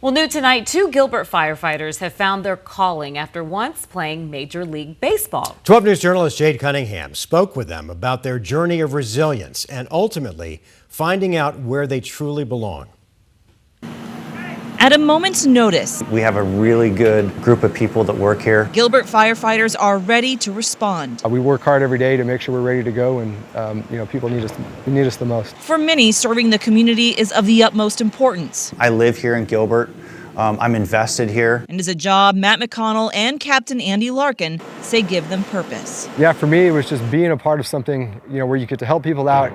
Well, new tonight, two Gilbert firefighters have found their calling after once playing Major League Baseball. 12 News journalist Jade Cunningham spoke with them about their journey of resilience and ultimately finding out where they truly belong. At a moment's notice, we have a really good group of people that work here. Gilbert firefighters are ready to respond. We work hard every day to make sure we're ready to go, and people need us the most. For many, serving the community is of the utmost importance. I live here in Gilbert. I'm invested here. And as a job, Matt McConnell and Captain Andy Larkin say give them purpose. Yeah, for me, it was just being a part of something, where you get to help people out.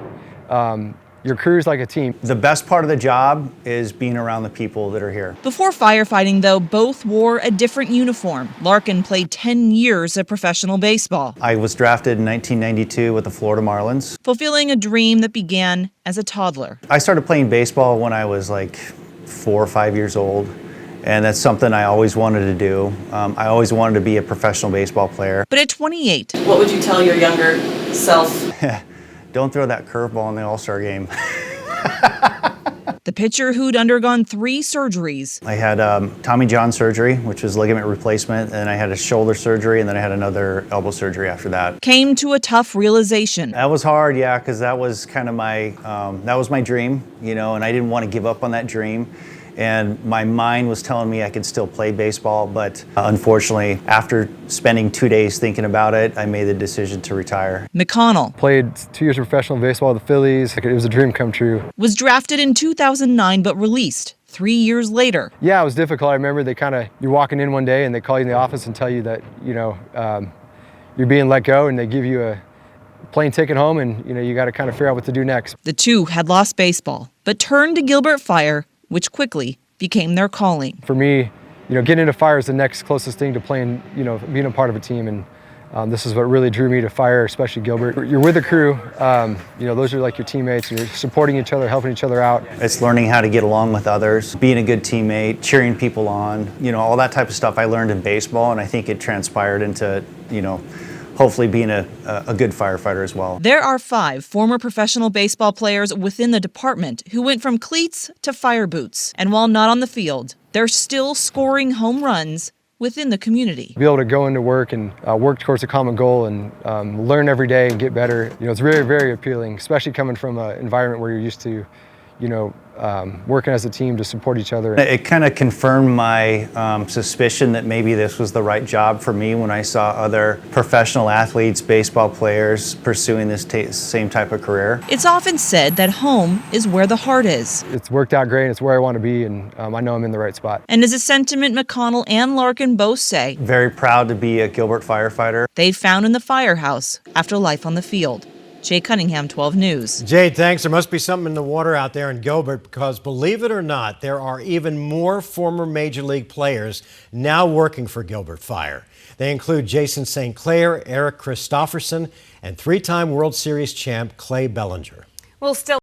Your crew's like a team. The best part of the job is being around the people that are here. Before firefighting, though, both wore a different uniform. Larkin played 10 years of professional baseball. I was drafted in 1992 with the Florida Marlins. Fulfilling a dream that began as a toddler. I started playing baseball when I was like 4 or 5 years old. And that's something I always wanted to do. I always wanted to be a professional baseball player. But at 28, what would you tell your younger self? Don't throw that curveball in the All-Star game. the pitcher who'd undergone 3 surgeries. I had Tommy John surgery, which was ligament replacement, and I had a shoulder surgery, and then I had another elbow surgery after that. Came to a tough realization. That was hard, yeah, because that was kind of my dream, and I didn't want to give up on that dream. And my mind was telling me I could still play baseball, but unfortunately, after spending 2 days thinking about it, I made the decision to retire. McConnell played 2 years of professional baseball with the Phillies. It was a dream come true. Was drafted in 2009, but released 3 years later. Yeah, it was difficult. I remember you're walking in one day and they call you in the office and tell you that, you're being let go, and they give you a plane ticket home, and, you got to kind of figure out what to do next. The two had lost baseball, but turned to Gilbert Fire, which quickly became their calling. For me, getting into fire is the next closest thing to playing, being a part of a team, and this is what really drew me to fire, especially Gilbert. You're with a crew, those are like your teammates, and you're supporting each other, helping each other out. It's learning how to get along with others, being a good teammate, cheering people on, all that type of stuff I learned in baseball, and I think it transpired into, hopefully being a good firefighter as well. There are 5 former professional baseball players within the department who went from cleats to fire boots. And while not on the field, they're still scoring home runs within the community. Be able to go into work and work towards a common goal and learn every day and get better, it's very, very appealing, especially coming from an environment where you're used to, working as a team to support each other. It kind of confirmed my suspicion that maybe this was the right job for me when I saw other professional athletes, baseball players pursuing this same type of career. It's often said that home is where the heart is. It's worked out great, and it's where I want to be, and I know I'm in the right spot. And as a sentiment McConnell and Larkin both say, very proud to be a Gilbert firefighter. They found in the firehouse after life on the field. Jade Cunningham, 12 News. Jade, thanks. There must be something in the water out there in Gilbert, because believe it or not, there are even more former Major League players now working for Gilbert Fire. They include Jason St. Clair, Eric Christopherson, and 3-time World Series champ Clay Bellinger. We'll still